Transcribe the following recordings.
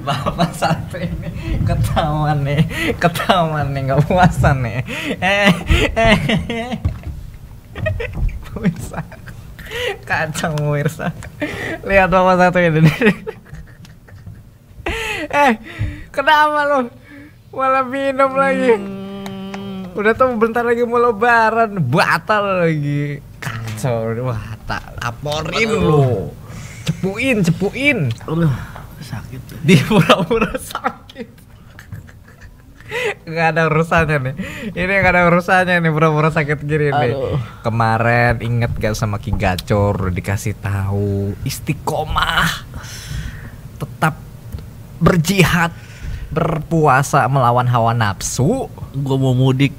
Bapak satu ini ketahuan nih nggak puasa nih. Pemirsa, kacau pemirsa. Lihat bapak satu ini. Kenapa lo? Malah minum lagi. Udah tuh bentar lagi mau lebaran, batal lagi. Kacau, wah tak laporin lo. Cepuin. Aduh, sakit. Di pura-pura sakit. Gak ada urusannya nih. Ini gak ada urusannya nih pura-pura sakit gini nih. Kemarin inget gak sama Ki Gacor dikasih tahu istiqomah, tetap berjihad, berpuasa melawan hawa nafsu. Gua mau mudik.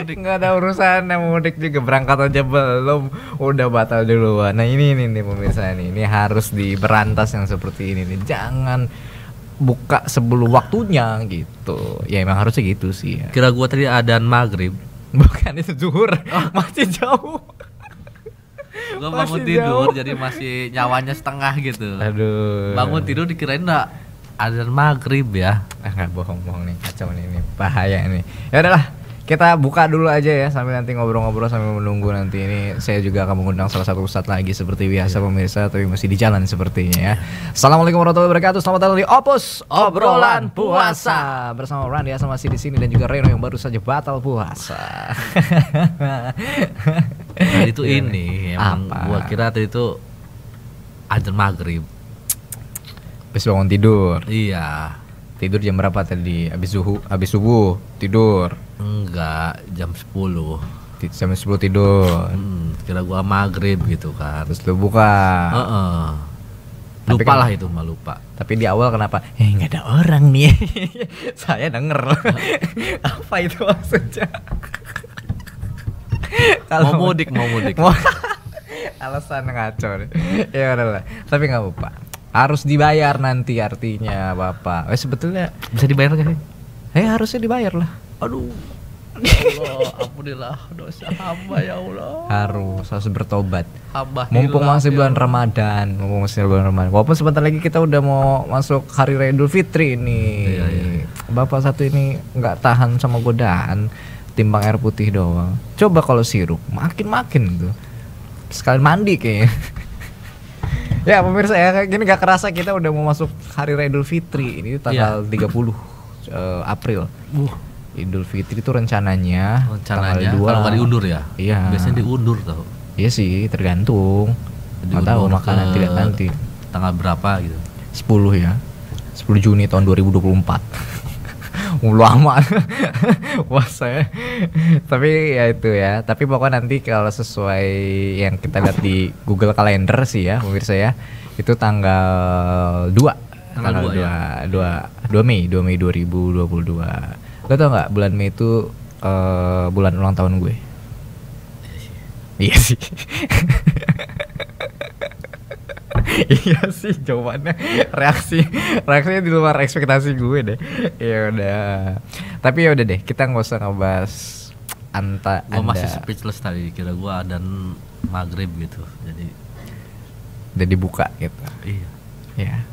Nggak ada urusan mudik juga, berangkat aja belum udah batal duluan. Nah ini nih pemirsa ini harus diberantas yang seperti ini nih. Jangan buka sebelum waktunya gitu. Ya emang harusnya gitu sih ya. Kira gua tadi adzan maghrib. Bukan, itu zuhur. Masih jauh. Gua bangun tidur jadi masih nyawanya setengah gitu. Aduh. Bangun tidur dikirain enggak adzan maghrib ya. Nggak bohong nih, kacau nih, ini bahaya nih. Ya udahlah, kita buka dulu aja ya sambil nanti ngobrol-ngobrol sambil menunggu nanti ini. Saya juga akan mengundang salah satu ustadz lagi seperti biasa pemirsa, tapi masih di jalan sepertinya ya. Assalamualaikum warahmatullahi wabarakatuh. Selamat datang di Opus Obrolan Puasa bersama Randy Asal masih di sini dan juga Reno yang baru saja batal puasa. Nah, itu ini emang gua kira tadi itu adzan maghrib. Habis bangun tidur. Iya. Tidur jam berapa tadi? Habis subuh tidur. Enggak, jam 10. Jam 10 tidur. Kira gua maghrib gitu kan. Terus lu buka. Lupa lah itu mah lupa. Tapi di awal kenapa? Nggak ada orang nih. Saya denger. Apa itu maksudnya? Mau mudik. Alasan ngaco deh. Ya udahlah. Tapi nggak apa-apa. Harus dibayar nanti artinya Bapak. Sebetulnya bisa dibayar gak sih? Harusnya dibayar lah. Aduh. Allah, ampunilah dosa hamba ya Allah. Harus bertobat. Hamba mumpung masih bulan Ramadan. Walaupun sebentar lagi kita udah mau masuk hari Raya Idul Fitri ini. Iya. Bapak satu ini nggak tahan sama godaan timbang air putih doang. Coba kalau sirup makin tuh. Sekalian mandi kayaknya. Ya pemirsa ya, kayak gini gak kerasa kita udah mau masuk hari Raya Idul Fitri. Ini tanggal 30 April. Idul Fitri itu rencananya tanggal 2. Kalau nggak diundur ya? Iya. Biasanya diundur tau. Iya sih, tergantung. Nggak tahu makanan tidak nanti. Tanggal berapa gitu? 10 ya. 10 Juni tahun 2024. Lama. Wah saya. Tapi ya itu ya. Tapi pokoknya nanti kalau sesuai yang kita lihat di Google Calendar sih ya, pemirsa ya, itu tanggal 2. Tanggal 2 Mei 2022. Lo tau nggak bulan Mei itu bulan ulang tahun gue? Iya sih. Iya sih jawabannya, reaksinya di luar ekspektasi gue deh. Ya udah. Tapi ya udah deh, kita nggak usah ngebahas Gue masih speechless tadi, kira gue adzan maghrib gitu. Jadi udah dibuka gitu. Iya. Ya.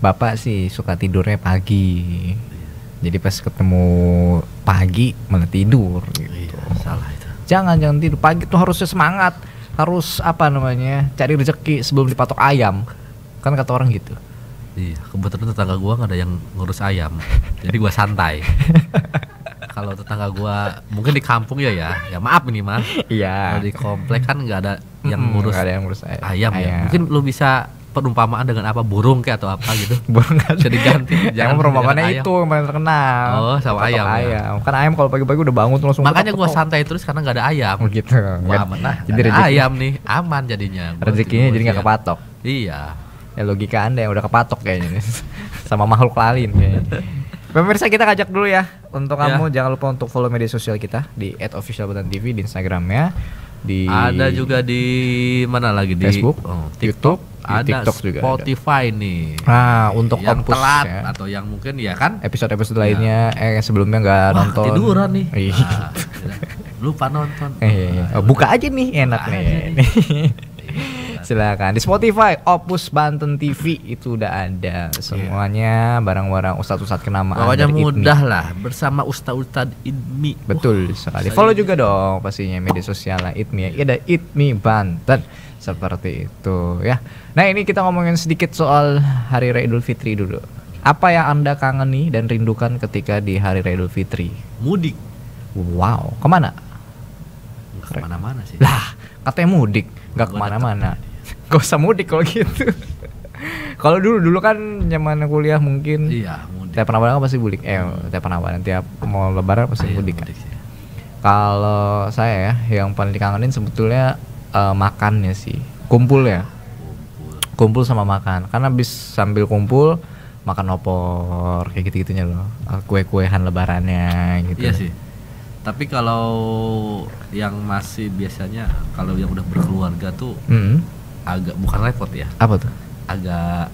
Bapak sih suka tidurnya pagi. Jadi pas ketemu pagi malah tidur gitu. Iya, salah itu. Jangan tidur pagi tuh, harusnya semangat. Harus cari rezeki sebelum dipatok ayam. Kan kata orang gitu. Iya, kebetulan tetangga gua enggak ada yang ngurus ayam. Jadi gua santai. Kalau tetangga gua mungkin di kampung ya maaf ini mah. Iya. Kalau di komplek kan enggak ada yang ngurus, ayam ya. Mungkin lu bisa perumpamaan dengan apa, burung kayak atau apa gitu. Burung kan bisa diganti. Jangan perumpamaannya itu yang paling terkenal. Oh, sama ayam. Kan ayam kalau pagi-pagi udah bangun langsung. Makanya gua santai terus karena enggak ada ayam. Gitu. Wah, aman lah. Jadi ayam nih aman jadinya. Rezekinya jadi enggak kepatok. Iya. Ya logika Anda yang udah kepatok kayaknya nih. Sama makhluk lain kayaknya. Pemirsa, kita ngajak dulu ya untuk kamu, jangan lupa untuk follow media sosial kita di @officialbatan.tv di Instagramnya, ada juga di mana lagi, di Facebook, TikTok, ada TikTok juga Spotify ada. nih. Nah, untuk yang kampus telat ya, atau yang mungkin ya kan episode lainnya sebelumnya nggak nonton. Tiduran nih. Nah, lupa nonton. Buka aja nih, enak nih. Silakan di Spotify Opus Banten TV itu udah ada semuanya barang-barang ustadz-ustadz kenamaan. Pokoknya dari mudah ITMI. lah bersama ustadz ITMI. Betul sekali. Follow juga dong pastinya media sosialnya ITMI. Ada ITMI Banten seperti itu ya. Nah ini kita ngomongin sedikit soal Hari Raya Idul Fitri dulu. Apa yang Anda kangeni dan rindukan ketika di Hari Raya Idul Fitri? Mudik. Wow, kemana? Nggak kemana-mana sih. Lah, katanya mudik, nggak kemana-mana. Gak usah mudik kalau gitu. Kalau dulu kan zaman kuliah mungkin. Iya, mudik. Tiap Ramadan kan pasti mudik. Tiap Ramadan, tiap mau Lebaran pasti mudik kan. Mudik sih. Kalau saya ya, yang paling dikangenin sebetulnya makannya sih. Kumpul ya. Kumpul sama makan. Karena habis sambil kumpul makan opor kayak gitu-gitunya loh. Kue-kuehan lebarannya gitu. Iya sih. Tapi kalau yang masih biasanya kalau yang udah berkeluarga tuh agak bukan repot ya. Apa tuh? Agak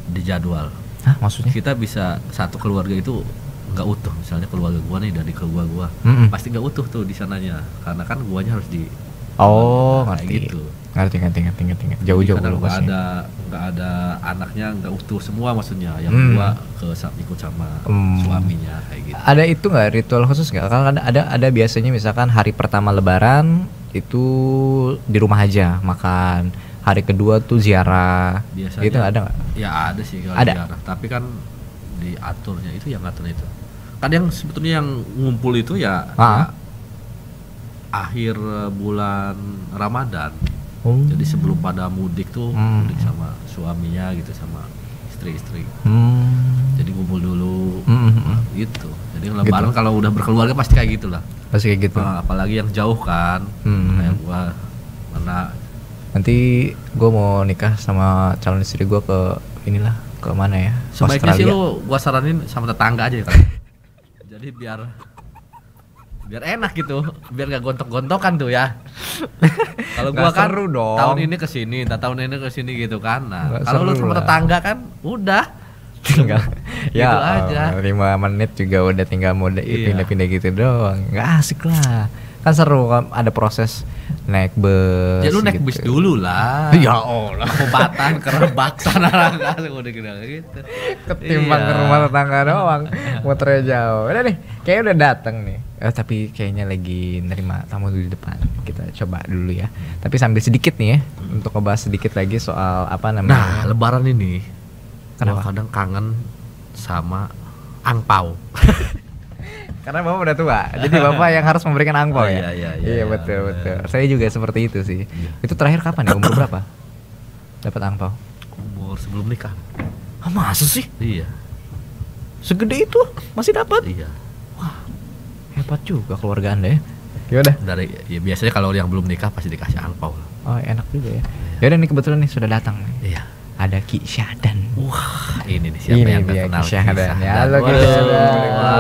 dijadwal. Hah, maksudnya? Kita bisa satu keluarga itu nggak utuh. Misalnya keluarga gua nih dari keluarga gua pasti nggak utuh tuh di sananya karena kan guanya harus di ngerti. gitu. Ngerti. Jauh-jauh Karena lokasinya. nggak ada anaknya nggak utuh semua maksudnya. Yang gua ikut sama suaminya kayak gitu. Ada itu nggak ritual khusus nggak? Kan ada biasanya misalkan hari pertama Lebaran itu di rumah aja makan. Hari kedua tuh ziarah. Biasanya Gitu nggak ada nggak? Ya ada sih kalau Ada. ziarah. Tapi kan diaturnya itu yang ngatur itu. Kan yang sebetulnya yang ngumpul itu ya akhir bulan Ramadan. Jadi sebelum pada mudik tuh mudik sama suaminya gitu sama istri-istri. Jadi ngumpul dulu gitu. Jadi Lebaran kalau udah berkeluarga pasti kayak gitulah. Pasti kayak gitu. Nah, apalagi yang jauh kan. Kayak gua mana Nanti gue mau nikah sama calon istri gue ke inilah ke mana ya? sebaiknya sih Australia. lu gua saranin sama tetangga aja ya kan. Jadi biar enak gitu, biar gak gontok-gontokan tuh ya. Kalau gua Nggak kan seru dong. tahun ini ke sini, tahun ini ke sini gitu kan. Nah, Nggak kalau lu seru sama lah. tetangga kan udah Tinggal gitu ya aja. 5 menit juga udah tinggal mode Iya. pindah-pindah gitu doang. Nggak asik lah. Kan seru kan ada proses naik bus. Ya lu naik gitu. bis dulu lah. Ya Allah. Kobatan, Kerebak sana lah udah gitu. Ketimbang Iya. ke rumah tetangga doang, motornya jauh. Udah nih, kayaknya udah datang nih. Tapi kayaknya lagi nerima tamu di depan. Kita coba dulu ya. Tapi sambil sedikit nih ya, untuk ngebahas sedikit lagi soal apa Nah, namanya. Lebaran ini Kenapa? gua kadang kangen sama angpau. Karena bapak udah tua, jadi bapak yang harus memberikan angpau Oh, ya. iya, betul bener. betul. Saya juga seperti itu sih. Iya. Itu terakhir kapan ya? Umur berapa? Dapat angpau? Umur sebelum nikah. Masa sih? Iya. Segede itu masih dapat? Iya. Hebat juga keluarga Anda ya. Yaudah. Dari ya biasanya kalau yang belum nikah pasti dikasih angpau lah. Oh enak juga ya. Yaudah nih kebetulan nih sudah datang nih. Iya. Ada Ki Syahdan. Wah, ini nih siapa Ini yang dia gak kenal Ki Syahdan. Ya, halo Ki Waduh. Syahdan.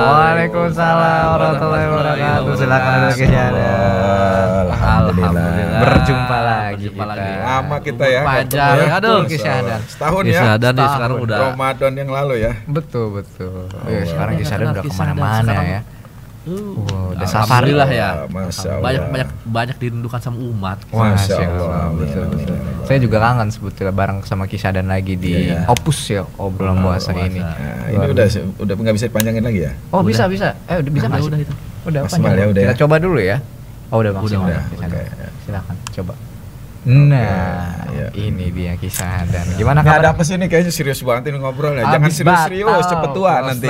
Waalaikumsalam warahmatullahi wabarakatuh. Silakan ada Ki Syahdan. Alhamdulillah. Berjumpa lagi Berjumpa kita. lagi. Lama kita Umur ya. panjang. ketemu ya. Aduh, Ki Syahdan. Setahun Ki ya. Syahdan nih Setahun. sekarang udah Ramadan yang lalu ya. Betul betul. Allah. Sekarang Ki Syahdan udah Ki Syahdan kemana-mana sekarang. ya. Udah safari Alhamdulillah lah ya. Masya Allah. Banyak dirindukan sama umat. Masya Allah. Betul, Amin, betul. amin, amin. Saya juga kangen sebetulnya bareng sama Ki Syahdan lagi di Iya. Opus ya obrolan puasa ini. Nah, ini udah nggak bisa dipanjangin lagi ya? Oh Udah. bisa. Udah bisa nggak sih? Udah itu. Udah Maksimal panjang. ya, udah Kita ya. coba dulu ya. Oh udah maksimal. udah. Ki Syahdan. Oke. Silakan coba. Nah, iya. ini dia Ki Syahdan. Gimana Ini ada kabar? apa sih nih? Kayaknya serius banget ini ngobrol ya. Jangan Habis serius-serius, batal cepet tua puasa. nanti.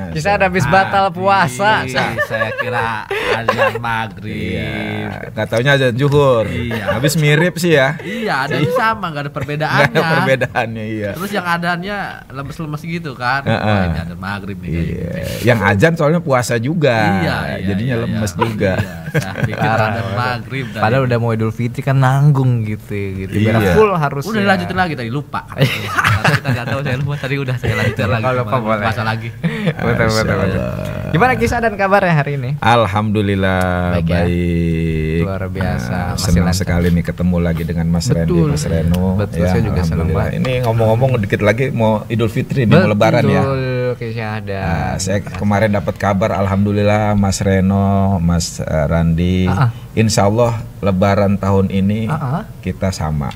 Ki Syahdan habis batal puasa. Saya kira azan maghrib. Iya, nggak taunya aja zuhur. Iya. Habis mirip sih ya. Iya, ada yang sama, nggak ada perbedaannya. Nggak ada perbedaannya, iya. Terus yang adanya lemes-lemes gitu kan. Heeh. Wah, ini ada maghrib nih. Iya. Yang ajan soalnya puasa juga. Jadinya lemes juga. Iya, saya pikir ada maghrib. tadi. Padahal udah mau Idul Fitri kan nanggung gitu. Biar Iya. full harus. Udah dilanjutin lagi tadi lupa. Tadi kita nggak tahu saya lupa tadi udah saya lanjutin lagi. Kalau lupa boleh. Puasa lagi. Betul. Gimana Ki Syahdan kabarnya hari ini? Alhamdulillah Baik ya. baik. Luar biasa, masih Senang lancar. sekali nih ketemu lagi dengan Mas Randy, Betul. Mas Reno. Betul, saya juga senang alhamdulillah. banget. Ini ngomong-ngomong dikit lagi mau Idul Fitri nih, mau Lebaran ya. Betul Ki Syahdan. Nah, saya kemarin dapat kabar, alhamdulillah Mas Reno, Mas Randi, Ah. Insya Allah Lebaran tahun ini Ah. kita sama.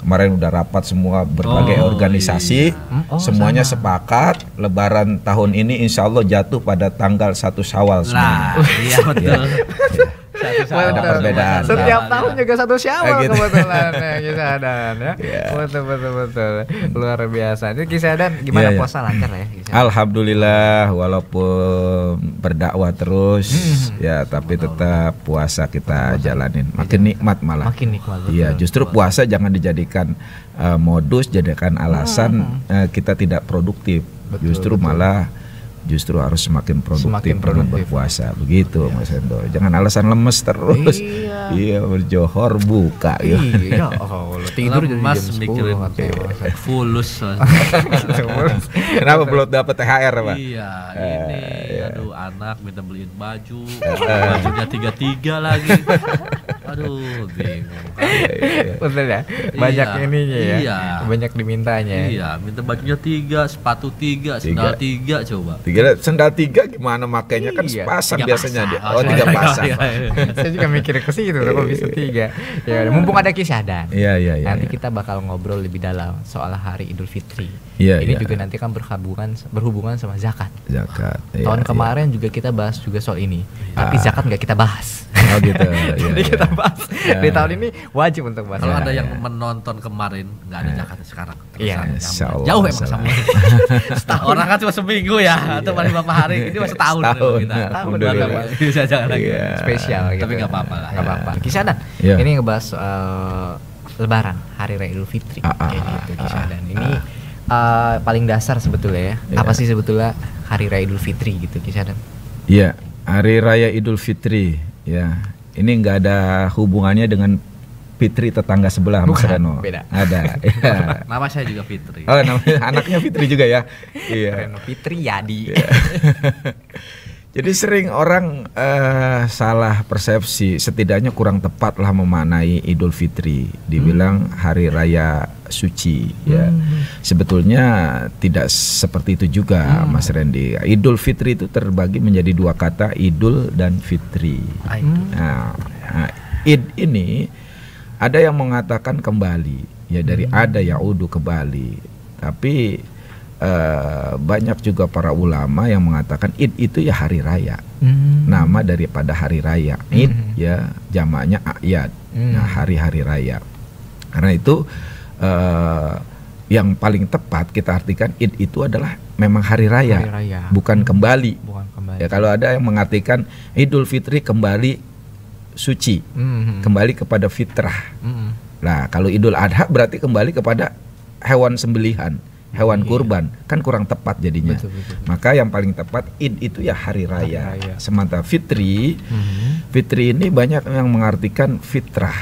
Kemarin udah rapat semua berbagai organisasi, semuanya sepakat Lebaran tahun ini insya Allah jatuh pada tanggal 1 Syawal semuanya. Iya betul. Ada perbedaan. Setiap tahun juga 1 Syawal gitu. Kebetulan ya Kisadan ya. Betul. Luar biasa. Ini Kisadan gimana puasa lancar ya? Alhamdulillah, walaupun berdakwah terus ya, tapi tetap puasa kita jalanin. Makin nikmat malah. Makin nikmat. Iya, justru puasa jangan dijadikan modus, jadikan alasan kita tidak produktif. Justru malah harus semakin produktif berpuasa. Begitu Mas Endo. Jangan alasan lemes terus. Iya, berjohor buka Iya, tidur jadi Mas jam 10 mikirin fulus. Kenapa belum dapat THR, Pak? Iya, aduh anak minta beliin baju, bajunya 3 lagi. Aduh, bingung kan. Betul ya? Banyak ininya ya. Iya. Banyak dimintanya. Iya, minta bajunya 3, sepatu 3, sandal 3 coba. Sendal 3 gimana makainya kan sepasang biasanya dia. 3 pasang. Saya juga mikir ke situ kok bisa 3. Ya, mumpung ada Kisadan. Iya. Nanti kita bakal ngobrol lebih dalam soal hari Idul Fitri. Ini juga nanti kan berhubungan sama zakat. Tahun kemarin juga kita bahas juga soal ini. Tapi zakat nggak kita bahas. Oh gitu. Jadi kita bahas. Di tahun ini wajib untuk bahas. Kalau ada yang menonton kemarin nggak ada zakat sekarang. Iya. Jauh emang sama. Orang kan cuma seminggu ya, atau paling beberapa hari. Ini masih tahun kita. Tahun bisa jangan lagi. Spesial gitu. Tapi nggak apa-apa lah. Nggak apa-apa. Kisadan. Ini ngebahas Lebaran, Hari Raya Idul Fitri. Kayak gitu Kisadan. Ini paling dasar sebetulnya ya. Apa sih sebetulnya Hari Raya Idul Fitri gitu Kisadan? Iya, Hari Raya Idul Fitri ya. Ini nggak ada hubungannya dengan Fitri tetangga sebelah, Mas Reno. Beda. Ada. Ya. Nama saya juga Fitri. Oh, anaknya Fitri juga ya. Iya. Fitri Yadi. Jadi sering orang salah persepsi, setidaknya kurang tepatlah memaknai Idul Fitri. Dibilang hari raya suci ya. Sebetulnya tidak seperti itu juga Mas Randy. Idul Fitri itu terbagi menjadi 2 kata, Idul dan Fitri. Nah, Id ini ada yang mengatakan kembali ya, dari ada yaudu kembali. Tapi banyak juga para ulama yang mengatakan Id itu ya hari raya. Nama daripada hari raya. Id ya jamaknya ayat. Nah, hari-hari raya. Karena itu yang paling tepat kita artikan Id itu adalah memang hari raya. Bukan kembali. Ya, kalau ada yang mengartikan Idul Fitri kembali suci, kembali kepada fitrah. Nah, kalau Idul Adha berarti kembali kepada hewan sembelihan, hewan kurban, kan kurang tepat jadinya. Betul. Maka yang paling tepat Id itu ya hari raya. Sementara Fitri, Fitri ini banyak yang mengartikan fitrah,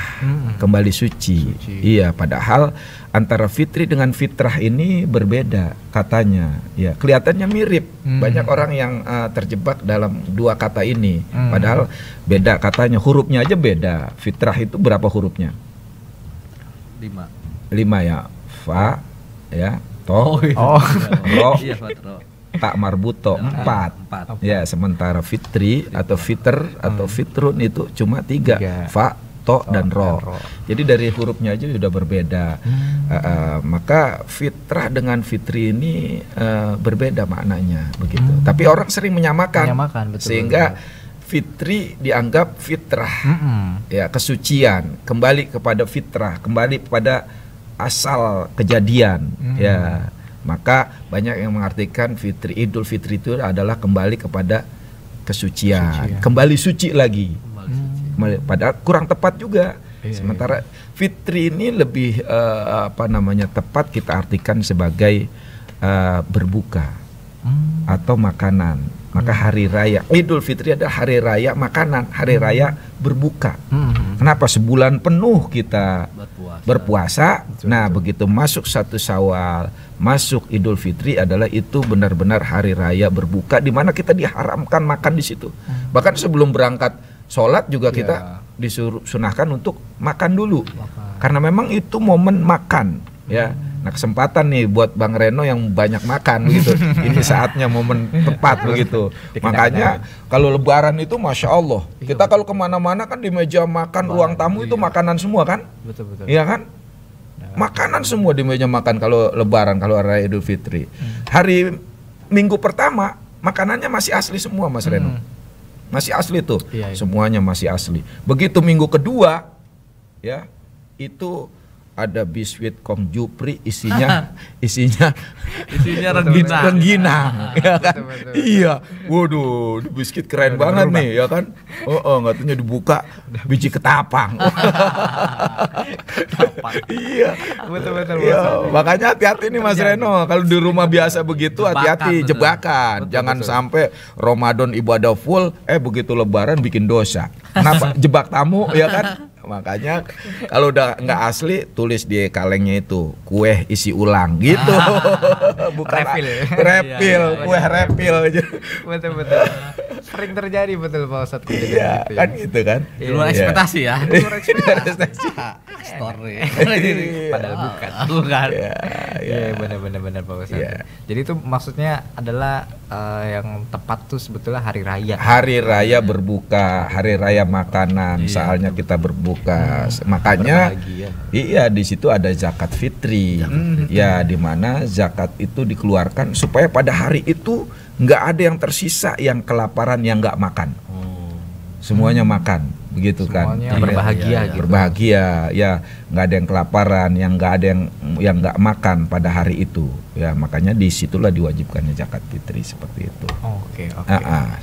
kembali suci. Iya, padahal antara Fitri dengan fitrah ini berbeda katanya. Ya, kelihatannya mirip. Banyak orang yang terjebak dalam 2 kata ini. Padahal beda katanya, hurufnya aja beda. Fitrah itu berapa hurufnya? 5 ya. Fa ya. Ro, tak marbuto 4. Ya, sementara Fitri atau Fitr atau Fitrun itu cuma 3. Fa, to, dan ro. Jadi dari hurufnya aja sudah berbeda. Maka fitrah dengan fitri ini berbeda maknanya begitu. Tapi orang sering menyamakan betul, sehingga fitri dianggap fitrah, ya kesucian, kembali kepada fitrah, kembali kepada asal kejadian. Ya, maka banyak yang mengartikan Fitri, Idul Fitri itu adalah kembali kepada kesucian, kembali suci lagi. Padahal kurang tepat juga. Sementara Fitri ini lebih tepat kita artikan sebagai berbuka atau makanan. Maka hari raya Idul Fitri adalah hari raya makanan, hari raya berbuka. Kenapa sebulan penuh kita berpuasa? Nah, begitu masuk 1 Syawal, masuk Idul Fitri adalah itu benar-benar hari raya berbuka, di mana kita diharamkan makan di situ. Bahkan sebelum berangkat sholat juga kita disuruh sunahkan untuk makan dulu, karena memang itu momen makan ya. Nah, kesempatan nih buat Bang Reno yang banyak makan gitu. Ini saatnya momen tepat begitu. Makanya kalau Lebaran itu Masya Allah, kita kalau kemana-mana kan di meja makan ruang tamu itu makanan semua kan? Betul. Iya kan? Makanan semua di meja makan kalau Lebaran, kalau Raya Idul Fitri. Hari Minggu pertama makanannya masih asli semua, Mas Reno. Masih asli tuh, semuanya masih asli. Begitu minggu kedua, ya itu ada biskuit Kong Jupri isinya rengginang, ya kan? Iya, waduh, biskuit keren banget nih, ya kan? Katanya dibuka biji ketapang. Iya, betul. Makanya hati-hati nih Mas Reno, kalau di rumah biasa begitu hati-hati, jebakan. Jangan sampai Ramadan ibadah full, begitu Lebaran bikin dosa. Kenapa? Jebak tamu, ya kan? Makanya kalau udah nggak asli tulis di kalengnya itu kue isi ulang gitu. Bukan refill, kue refill aja. Betul. Sering terjadi betul Pak Ustadz. Iya, gitu, kan gitu kan. Di luar ekspektasi ya. Di luar ekspektasi. Story. Padahal bukan. Iya, benar Pak Ustadz. Jadi itu maksudnya adalah yang tepat tuh sebetulnya hari raya. Hari raya berbuka, hari raya makanan, soalnya kita berbuka. Makanya iya di situ ada zakat fitri. Ya, di mana zakat itu dikeluarkan supaya pada hari itu nggak ada yang tersisa yang kelaparan, yang nggak makan. Semuanya makan, begitu kan? Semuanya berbahagia, gitu. Berbahagia, ya nggak ada yang kelaparan, yang nggak ada yang nggak makan pada hari itu. Ya makanya disitulah diwajibkannya zakat fitri seperti itu. Oke.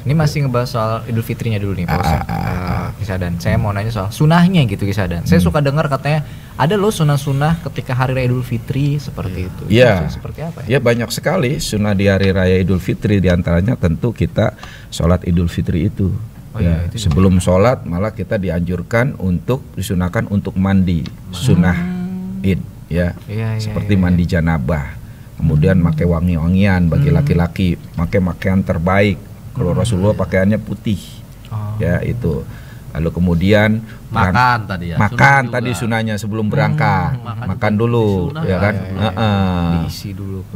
Ini masih ngebahas soal Idul Fitrinya dulu nih Pak Ustadz. Kisah dan saya mau nanya soal sunahnya gitu Kisah dan. Saya suka dengar katanya ada loh sunah-sunah ketika hari raya Idul Fitri seperti itu. Iya. Seperti apa ya? Ya banyak sekali sunah di hari raya Idul Fitri, diantaranya tentu kita sholat Idul Fitri itu. Sebelum sholat malah kita dianjurkan untuk disunahkan untuk mandi sunnah id seperti mandi janabah, kemudian pakai wangi-wangian bagi laki-laki, pakai pakaian terbaik. Kalau Rasulullah pakaiannya putih, ya itu. Lalu kemudian makan tadi sunahnya sebelum berangkat, makan dulu, ya kan?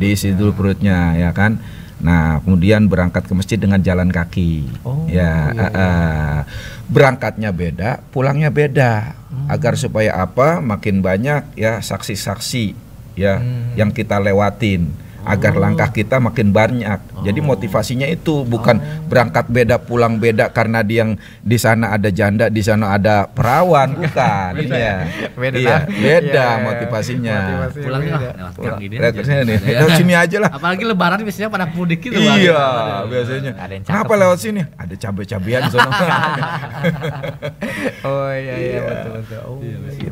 Diisi dulu perutnya, ya kan? Nah, kemudian berangkat ke masjid dengan jalan kaki. Berangkatnya beda, pulangnya beda. Agar supaya apa? Makin banyak ya saksi-saksi ya yang kita lewatin. Agar langkah kita makin banyak. Jadi motivasinya itu bukan berangkat beda pulang beda karena di sana ada janda, di sana ada perawan, bukan. Beda motivasinya. Pulangnya lewat lewat sini aja lah. Apalagi Lebaran biasanya pada mudik gitu. Iya, biasanya. Kenapa lewat sini? Ada cabai-cabian sono.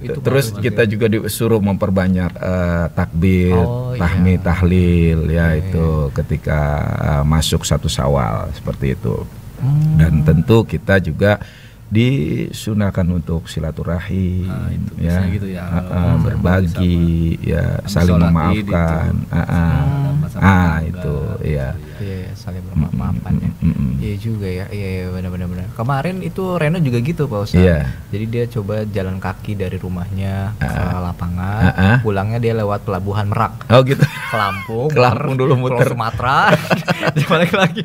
Betul. Terus kita juga disuruh memperbanyak takbir, tahmid, tahlil. Ya itu ketika masuk 1 Syawal seperti itu. Dan tentu kita juga disunahkan untuk silaturahim, berbagi, saling memaafkan, itu, saling bermaafan. Iya juga ya, iya benar. Kemarin itu Reno juga gitu Pak Ustadz. Jadi dia coba jalan kaki dari rumahnya ke lapangan, pulangnya dia lewat pelabuhan Merak. Oh gitu. Ke Lampung dulu muter Sumatera, balik lagi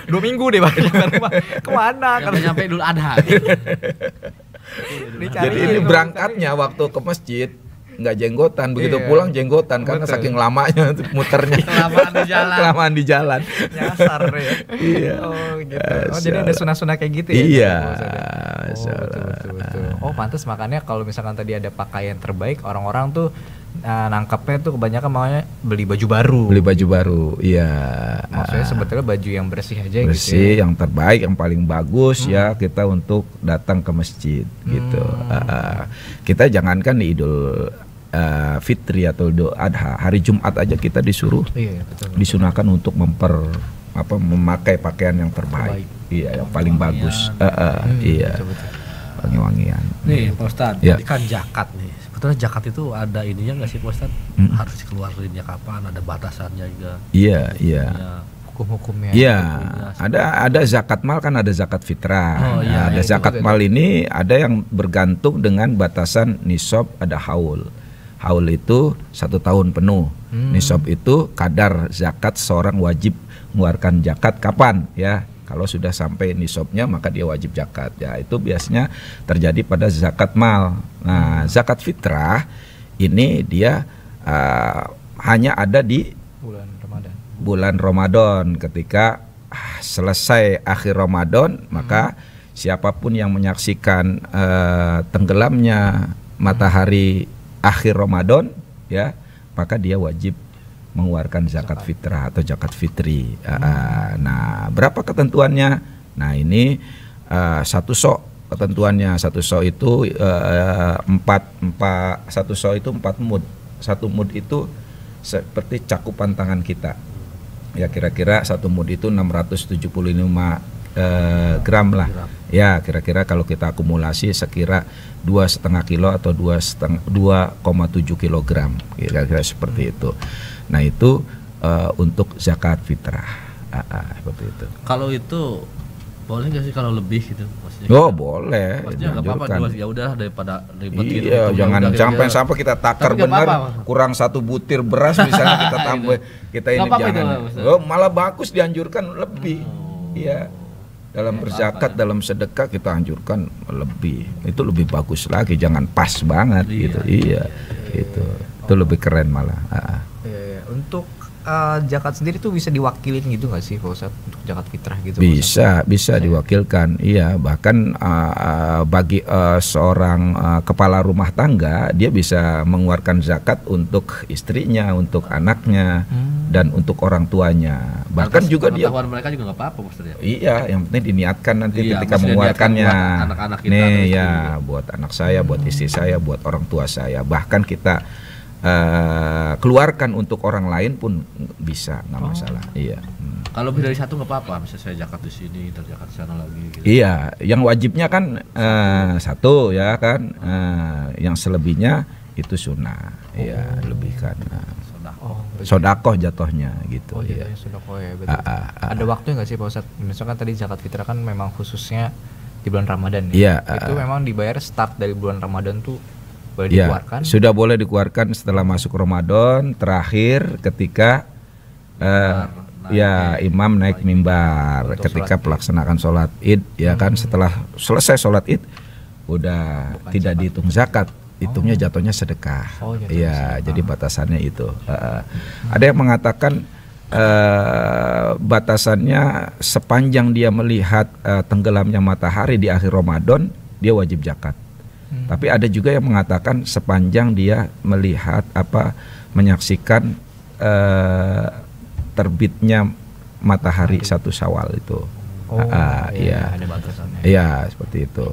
2 minggu deh balik ke rumah. Kemana? Kalau nyampe Idul Adha. Jadi ini berangkatnya waktu ke masjid nggak jenggotan, begitu pulang jenggotan karena saking lamanya muternya. Kelamaan di jalan. Nyasar ya. Iya. Jadi ada sunah-sunah kayak gitu ya. Iya. Betul. Pantas makanya kalau misalkan tadi ada pakaian terbaik, orang-orang tuh nangkepnya tuh kebanyakan maunya beli baju baru. Iya. Maksudnya sebetulnya baju yang bersih aja gitu. Bersih, yang terbaik, yang paling bagus ya kita untuk datang ke masjid gitu. Kita jangankan di Idul Fitri atau Idul Adha, hari Jumat aja kita disuruh disunahkan untuk memakai pakaian yang terbaik. Iya, yang paling bagus. Wangi-wangian. Nih Pak Ustadz, kan zakat nih. Sebetulnya zakat itu ada ininya nggak sih Pak Ustadz? Harus dikeluarinnya kapan? Ada batasannya juga? Iya. Hukum-hukumnya. Iya, ada zakat mal, kan ada zakat fitrah. Ada zakat mal ini ada yang bergantung dengan batasan nisab, ada haul. Haul itu 1 tahun penuh. Nisab itu kadar zakat seorang wajib mengeluarkan zakat kapan ya? Kalau sudah sampai nisabnya maka dia wajib zakat. Ya, itu biasanya terjadi pada zakat mal. Nah, zakat fitrah ini dia hanya ada di bulan Ramadan. Ketika selesai akhir Ramadan, maka siapapun yang menyaksikan tenggelamnya matahari akhir Ramadan, ya, maka dia wajib mengeluarkan zakat fitrah atau zakat fitri. Nah, berapa ketentuannya? Nah, ini satu sok ketentuannya. Satu sok itu satu sok itu 4 mud. Satu mud itu seperti cakupan tangan kita. Ya, kira-kira satu mud itu 675 gram lah. Ya, kira-kira kalau kita akumulasi sekira 2,5 kilo atau 2,7 kilogram, kira-kira seperti itu. Nah, itu untuk zakat fitrah. Seperti itu. Kalau itu boleh nggak sih kalau lebih gitu? Maksudnya boleh. Maksudnya nggak apa-apa, ya udah daripada ribet gitu. Iya, jangan sampai kita takar benar kurang 1 butir beras misalnya kita tambah, kita ini jangan. Malah bagus, dianjurkan lebih. Iya. Dalam berzakat, dalam sedekah kita anjurkan lebih. Itu lebih bagus lagi, jangan pas banget gitu. Iya. Itu lebih keren malah. Untuk zakat sendiri tuh bisa diwakilin gitu nggak sih Pak Ustadz untuk zakat fitrah gitu? Bisa diwakilkan. Iya, bahkan bagi seorang kepala rumah tangga, dia bisa mengeluarkan zakat untuk istrinya, untuk anaknya, dan untuk orang tuanya. Bahkan juga dia mereka juga nggak apa-apa maksudnya. Iya, yang penting diniatkan nanti ketika mengeluarkannya. Anak-anak kita nih ya, buat anak saya, buat istri saya, buat orang tua saya. Bahkan kita keluarkan untuk orang lain pun bisa, nggak masalah. Iya. Kalau lebih dari satu nggak apa-apa, misalnya saya zakat di sini, zakat di sana lagi. Gitu. Iya, yang wajibnya kan satu ya kan, yang selebihnya itu sunnah. Iya, lebih kan. Sodakoh jatuhnya gitu. Iya. Sodakoh ya. Ada waktu nggak sih Pak Ustadz? Misalkan tadi zakat fitrah kan memang khususnya di bulan Ramadan. Iya. Itu memang dibayar start dari bulan Ramadan tuh. Boleh dikeluarkan? Sudah boleh dikeluarkan setelah masuk Ramadan, terakhir ketika imam naik mimbar, ketika pelaksanakan sholat id, ya kan, setelah selesai sholat id udah tidak dihitung zakat, hitungnya jatuhnya sedekah. Iya, jadi batasannya itu. Ada yang mengatakan batasannya sepanjang dia melihat tenggelamnya matahari di akhir Ramadan, dia wajib zakat. Tapi ada juga yang mengatakan sepanjang dia melihat menyaksikan terbitnya matahari 1 Syawal itu. Iya. Ada batasannya. Iya, seperti itu.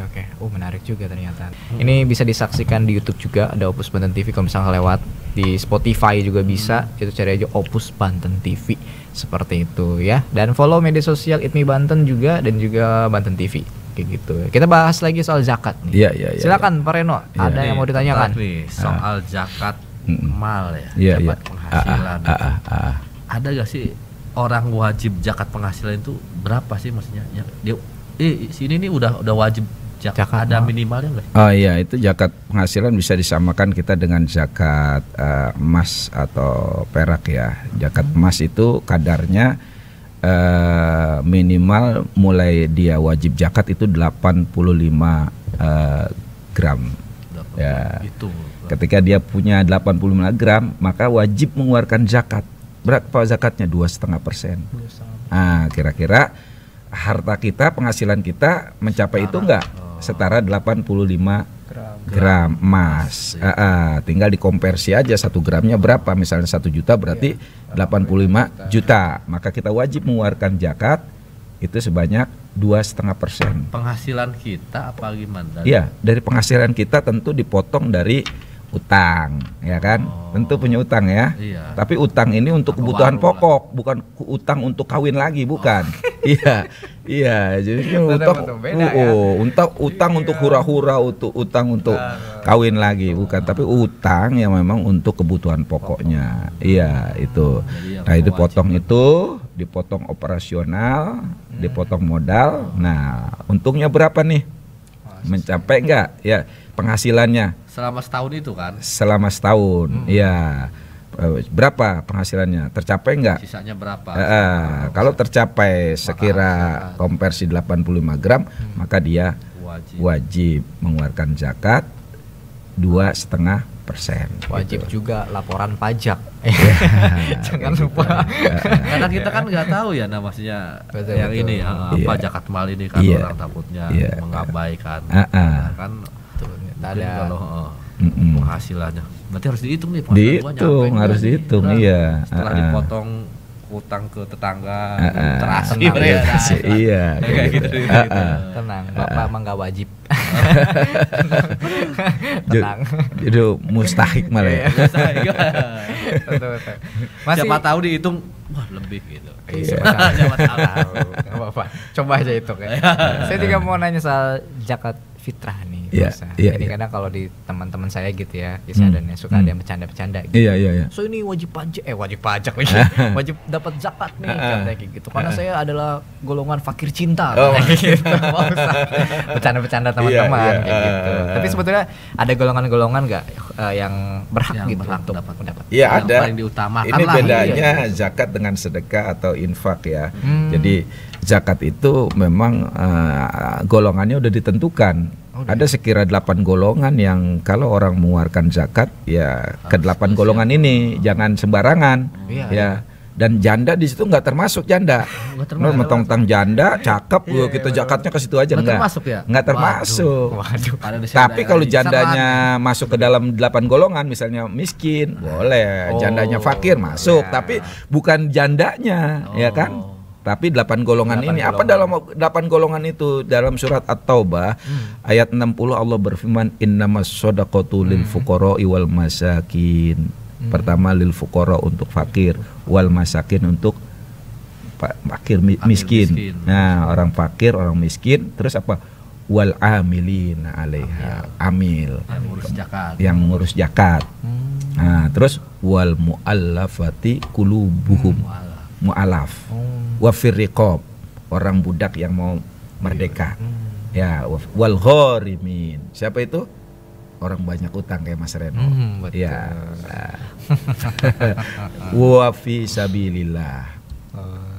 Oke. Menarik juga ternyata. Ini bisa disaksikan di YouTube juga, ada Opus Banten TV. Kalau misalnya lewat di Spotify juga bisa, itu cari aja Opus Banten TV. Seperti itu ya. Dan follow media sosial ITMI Banten juga, dan juga Banten TV. Kayak gitu. Kita bahas lagi soal zakat nih. Iya. Silakan Pak Reno, ada yang mau ditanyakan? Soal zakat mal ya, zakat penghasilan. Ada gak sih orang wajib zakat penghasilan itu berapa sih maksudnya? Dia sini nih udah wajib zakat, ada minimalnya nggak? Oh iya, itu zakat penghasilan bisa disamakan kita dengan zakat emas atau perak ya. Zakat emas itu kadarnya minimal mulai dia wajib zakat itu 85 gram. Ya. Itu. Ketika dia punya 85 gram, maka wajib mengeluarkan zakat. Berapa zakatnya? 2,5%. Nah, kira-kira harta kita, penghasilan kita mencapai itu enggak? Setara 85 gram emas. Tinggal dikonversi aja 1 gramnya berapa. Misalnya 1 juta berarti 85 juta. Maka kita wajib mengeluarkan zakat itu sebanyak 2,5%. Penghasilan kita apa gimana? Iya, dari penghasilan kita tentu dipotong dari utang, ya kan? Tentu punya utang ya. Iya. Tapi utang ini untuk kebutuhan pokok, bukan utang untuk kawin lagi, bukan. Iya, jadi utang untuk hura-hura, utang untuk kawin lagi, bukan. Tapi utang yang memang untuk kebutuhan pokoknya. Iya, itu. Nah, itu potong itu, dipotong operasional, dipotong modal. Nah, untungnya berapa nih? Mencapai enggak? Ya, penghasilannya. Selama setahun itu kan? Selama setahun, iya. Berapa penghasilannya? Tercapai enggak? Sisanya berapa? Kalau tercapai sekira konversi 85 gram, maka dia wajib mengeluarkan zakat 2,5%. Wajib gitu. juga laporan pajak. Jangan lupa. Karena kita kan nggak tahu ya namanya yang betul. Ini apa zakat mal ini kan orang takutnya mengabaikan. Kan ada kalau penghasilannya berarti harus dihitung nih dihitung harus dihitung setelah dipotong utang ke tetangga terasa iya kayak gitu. Tenang, Bapak emang nggak wajib. Tenang. Itu mustahik malah ya. Betul. Siapa tahu dihitung wah lebih gitu. Siapa tahu. Enggak apa-apa. Coba aja hitung ya. Saya juga mau nanya soal zakat fitrah nih. Ini kadang kalau di teman-teman saya gitu ya, dan suka ada yang bercanda-bercanda gitu. Iya. So ini wajib pajak lagi. Wajib dapat zakat nih kayak gitu. Karena saya adalah golongan fakir cinta gitu. Bercanda-bercanda teman-teman kayak gitu. Tapi sebetulnya ada golongan-golongan enggak yang berhak gitu untuk dapat? Iya, ada. Paling diutamakan ini lah. bedanya zakat dengan sedekah atau infak ya. Jadi zakat itu memang golongannya udah ditentukan. Ada sekira 8 golongan yang kalau orang mengeluarkan zakat ya ke 8 golongan ini jangan sembarangan ya. Dan janda di situ nggak termasuk janda. Mentang-mentang janda cakep kita zakatnya ke situ aja nggak termasuk. Tapi kalau jandanya masuk ke dalam 8 golongan misalnya miskin boleh, jandanya fakir masuk, tapi bukan jandanya ya kan. Tapi 8 golongan ini apa dalam 8 golongan itu dalam surat At-Taubah ayat 60 Allah berfirman innamas shadaqatu lil fuqara'i wal masakin. Pertama lil fuqara untuk fakir, wal masakin untuk fakir miskin. Nah, orang fakir, orang miskin, terus apa? Wal amilina 'alaiha. Amil yang ngurus zakat. Nah, terus wal muallafati qulubuhum. Mu'alaf wafir riqab orang budak yang mau merdeka ya wal gharimin siapa itu orang banyak utang kayak Mas Reno ya wa fi sabilillah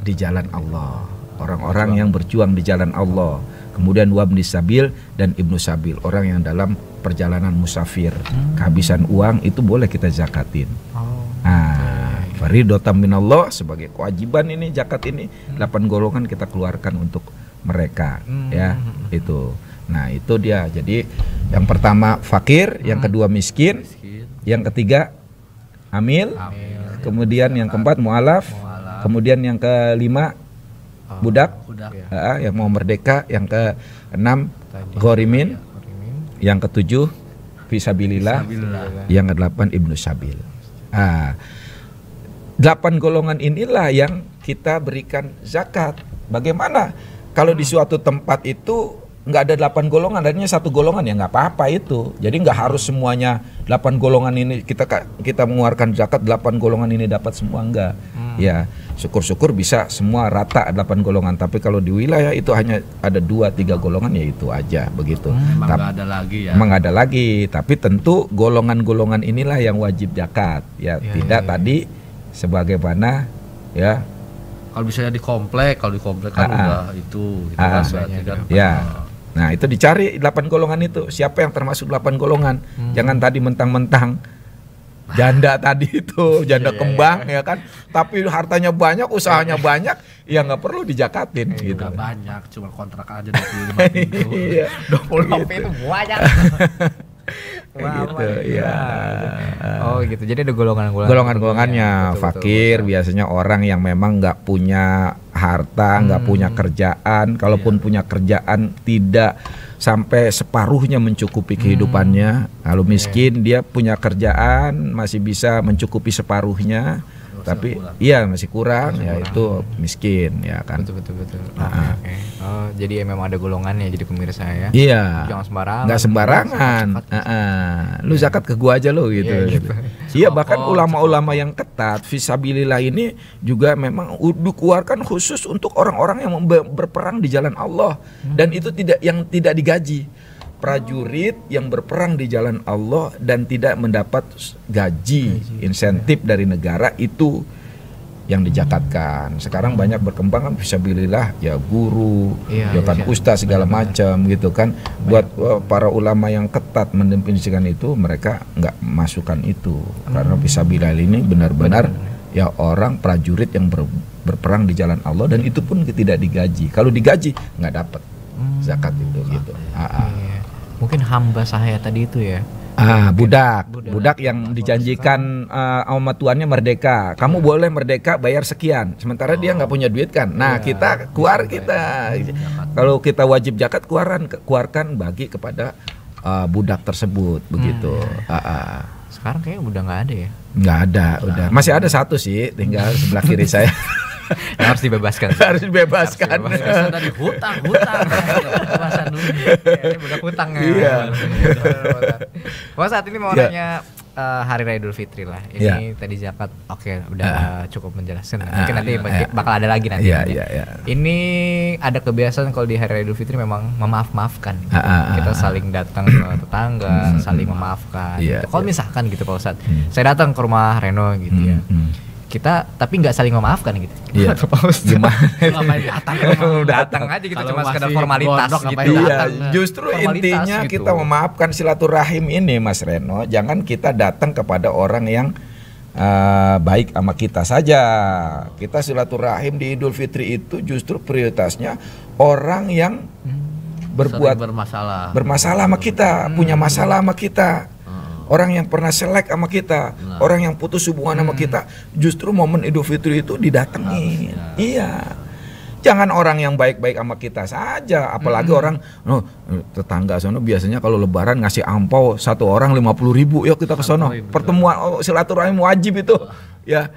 di jalan Allah orang-orang yang berjuang di jalan Allah kemudian wabni sabil dan ibnu sabil orang yang dalam perjalanan musafir kehabisan uang itu boleh kita zakatin. Faridotam minallah sebagai kewajiban ini zakat ini 8 golongan kita keluarkan untuk mereka ya itu. Nah itu dia. Jadi yang pertama fakir, yang kedua miskin, yang ketiga amil, kemudian yang keempat mu'alaf, kemudian yang kelima budak yang mau merdeka, yang keenam ghorimin, yang ketujuh fisabilillah, yang kedelapan ibnu sabil. 8 golongan inilah yang kita berikan zakat. Bagaimana kalau di suatu tempat itu nggak ada 8 golongan, adanya 1 golongan ya nggak apa-apa itu. Jadi nggak harus semuanya 8 golongan ini kita mengeluarkan zakat 8 golongan ini dapat semua enggak. Ya syukur-syukur bisa semua rata 8 golongan. Tapi kalau di wilayah itu hanya ada 2-3 golongan ya itu aja begitu. Memang nggak ada lagi ya. Memang ada lagi. Tapi tentu golongan-golongan inilah yang wajib zakat. Ya tidak tadi sebagaimana ya kalau misalnya di komplek kan udah itu kan ya. Nah itu dicari 8 golongan itu siapa yang termasuk 8 golongan. Jangan tadi mentang-mentang janda tadi itu janda kembang ya kan, tapi hartanya banyak, usahanya banyak, ya nggak perlu dijakatin gitu. Nggak banyak, cuma kontrak aja 25 pintu. 25 pintu banyak. Gitu ya. Oh gitu. Jadi ada golongannya. Fakir betul. Biasanya orang yang memang nggak punya harta, nggak punya kerjaan. Kalaupun punya kerjaan tidak sampai separuhnya mencukupi kehidupannya. Kalau miskin dia punya kerjaan masih bisa mencukupi separuhnya. Tapi iya masih kurang ya itu miskin ya kan. Betul. Okay. Oh, jadi memang ada golongannya jadi pemirsa ya. Iya. Jangan sembarangan. Enggak sembarangan. Lu zakat ke gua aja lu gitu. Iya bahkan ulama-ulama yang ketat fisabilillah ini juga memang dikeluarkan khusus untuk orang-orang yang berperang di jalan Allah dan itu tidak digaji. Prajurit yang berperang di jalan Allah dan tidak mendapat gaji insentif dari negara itu yang dijakatkan. Sekarang banyak berkembang kan fisabilillah ya guru, ya kan ustaz segala macam gitu kan. Buat para ulama yang ketat mendefinisikan itu, mereka nggak masukkan itu karena fisabilillah ini benar-benar ya orang prajurit yang berperang di jalan Allah, dan itu pun tidak digaji. Kalau digaji nggak dapat zakat itu gitu. Mungkin hamba sahaya tadi itu ya. Budak yang dijanjikan sama tuannya merdeka. Kamu boleh merdeka bayar sekian, sementara dia nggak punya duit kan. Nah, kita keluar kalau kita wajib zakat keluarkan bagi kepada budak tersebut begitu. Sekarang kayaknya udah nggak ada ya. Nggak ada, udah. Masih ada satu sih, tinggal sebelah kiri saya. Harus dibebaskan. Harus dibebaskan. Dari hutang. Kebebasan dulu. Ini budak hutang ya. Iya. Wah, saat ini mau nanya Hari Raya Idul Fitri lah. Ini tadi zakat, oke, udah cukup menjelaskan. Mungkin nanti bakal ada lagi nanti. Ini ada kebiasaan kalau di Hari Raya Idul Fitri memang memaafkan. Kita saling datang ke tetangga, saling memaafkan. Kalau misalkan gitu Pak Ustadz, saya datang ke rumah Reno gitu ya. Kita tapi nggak saling memaafkan gitu. Gimana? Datang aja gitu, cuma sekedar formalitas gitu. Justru intinya gitu. Kita memaafkan silaturahim ini Mas Reno. Jangan kita datang kepada orang yang baik sama kita saja. Kita silaturahim di Idul Fitri itu justru prioritasnya orang yang berbuat bermasalah sama kita, punya masalah sama kita. Orang yang pernah selek sama kita, orang yang putus hubungan sama kita, justru momen Idul Fitri itu didatangi. Iya. Jangan orang yang baik-baik sama kita saja, apalagi orang tetangga sono biasanya kalau lebaran ngasih ampau satu orang 50.000, yuk kita ke sono. Pertemuan silaturahim wajib itu. Ya.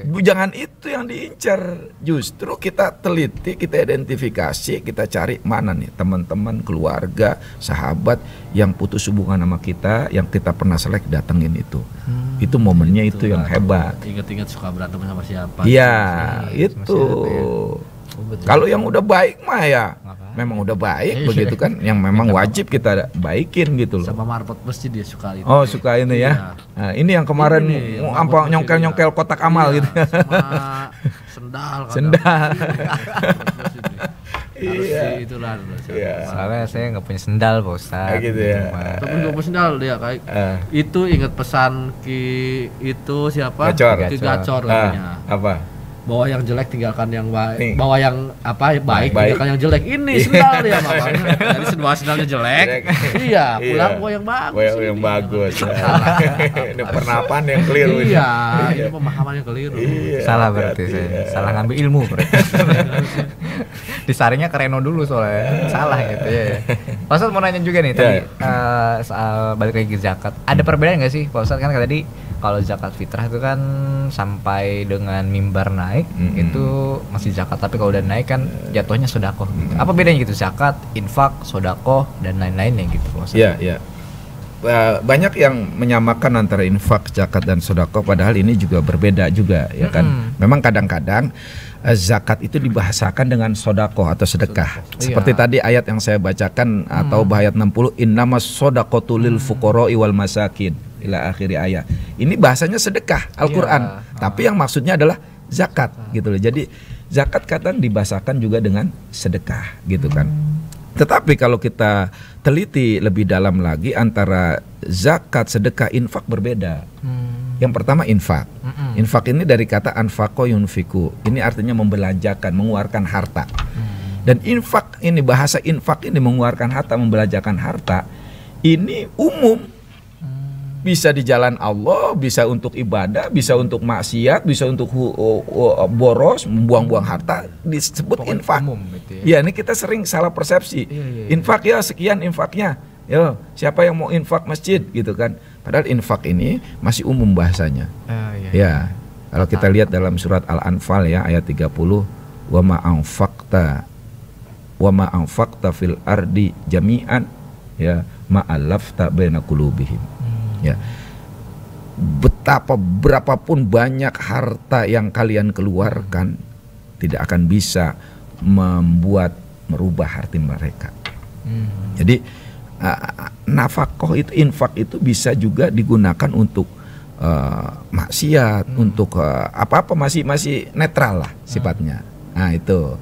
Jangan itu yang diincar. Justru kita teliti, kita identifikasi, kita cari mana nih teman-teman, keluarga, sahabat yang putus hubungan sama kita, yang kita pernah selek, datengin itu. Itu momennya itu yang hebat. Ingat-ingat suka berantem sama siapa. Iya, itu. Kalau yang udah baik mah ya memang udah baik begitu kan, yang memang wajib kita baikin gitu loh. Sama marbot masjid dia suka itu. Oh, suka ini ya. Nah, ini yang kemarin apa nyongkel-nyongkel kotak amal gitu. Sama sendal. Iya. Itulah. Soalnya saya nggak punya sendal Pak Ustadz. Gitu ya. Tapi nggak punya sendal dia kayak. Itu ingat pesan itu siapa? Ki Gacor katanya. Apa? Bawa yang jelek tinggalkan yang baik, bawa yang baik tinggalkan yang jelek. Ini sendal dia makanya. Jadi sendalnya jelek. Iya, pulang bawa yang bagus. Bawa yang bagus. Ini penapan yang keliru. Iya, ini pemahaman yang keliru. Salah berarti saya. Salah ngambil ilmu berarti. Disaringnya ke Reno dulu soalnya. Salah gitu ya. Pak Ustadz mau nanya juga nih tadi soal balik lagi zakat. Ada perbedaan nggak sih Pak Ustadz, kan tadi kalau zakat fitrah itu kan sampai dengan mimbar naik itu masih zakat, tapi kalau udah naik kan jatuhnya sedekah gitu. Apa bedanya gitu zakat, infak, sedekah dan lain-lainnya gitu Pak Ustadz? Iya. Banyak yang menyamakan antara infak, zakat dan sedekah, padahal ini juga berbeda juga ya kan. Memang kadang-kadang zakat itu dibahasakan dengan sedekah atau sedekah. Seperti tadi ayat yang saya bacakan atau ayat 60, innamas shadaqatu lil fuqara'i wal masakin ila akhiri ayat. Ini bahasanya sedekah Al-Qur'an, tapi yang maksudnya adalah zakat gitu loh. Jadi zakat kadang dibahasakan juga dengan sedekah gitu kan. Tetapi kalau kita teliti lebih dalam lagi antara zakat, sedekah, infak berbeda. Yang pertama infak. Infak ini dari kata anfaqo yunfiku. Ini artinya membelanjakan, mengeluarkan harta. Dan infak ini, bahasa infak ini mengeluarkan harta, membelanjakan harta, ini umum. Bisa di jalan Allah, bisa untuk ibadah, bisa untuk maksiat, bisa untuk boros, membuang-buang harta, disebut infak. Ya, ini kita sering salah persepsi. Infak ya sekian infaknya. Yo, siapa yang mau infak masjid gitu kan? Padahal infak ini masih umum bahasanya. Ya, kalau kita lihat dalam surat Al-Anfal ya ayat 30, wa ma anfaqta fil ardi jami'an ya ma alafta baina qulubihim. Ya, berapapun banyak harta yang kalian keluarkan tidak akan bisa merubah hati mereka. Jadi nafkah itu, infak itu bisa juga digunakan untuk maksiat, untuk apa-apa masih netral lah sifatnya. Nah itu.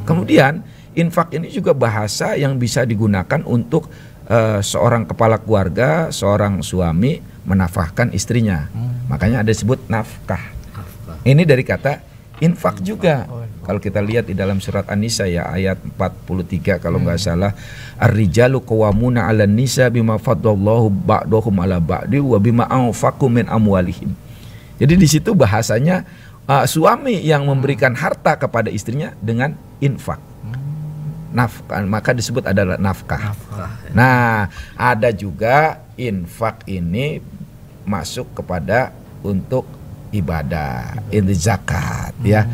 Kemudian infak ini juga bahasa yang bisa digunakan untuk seorang kepala keluarga, seorang suami menafkahkan istrinya. Makanya ada disebut nafkah. Ini dari kata infak juga. Kalau kita lihat di dalam surat An-Nisa ya ayat 43 kalau nggak salah, ar-rijalu qawwamuna 'alan nisa bima faddallahu ba'dahum 'ala ba'di wa bima anfaqu min amwalihim. Jadi di situ bahasanya suami yang memberikan harta kepada istrinya dengan infak. Nafkah, maka disebut adalah nafkah. Nah, ada juga infak ini masuk kepada untuk ibadah, ini zakat ya.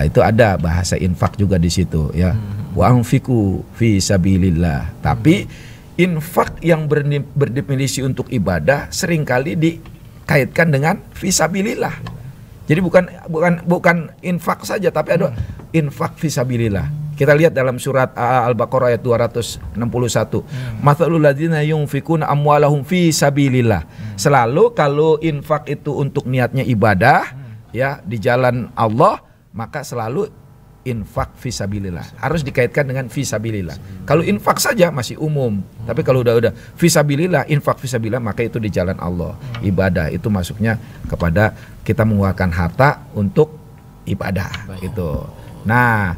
Itu ada bahasa infak juga di situ ya. Wa anfiqu fi sabilillah. Tapi infak yang berdefinisi untuk ibadah seringkali dikaitkan dengan fi sabilillah. Jadi bukan infak saja, tapi ada infak fi sabilillah. Kita lihat dalam surat Al-Baqarah ayat 261. Matsalul ladzina yunfikuna amwalahum fi sabilillah. Selalu kalau infak itu untuk niatnya ibadah ya di jalan Allah, maka selalu infak fi sabilillah. Harus dikaitkan dengan fi sabilillah. Kalau infak saja masih umum, tapi kalau udah fi sabilillah, infak fi sabilillah, maka itu di jalan Allah. Ibadah itu masuknya kepada kita mengeluarkan harta untuk ibadah gitu. Nah,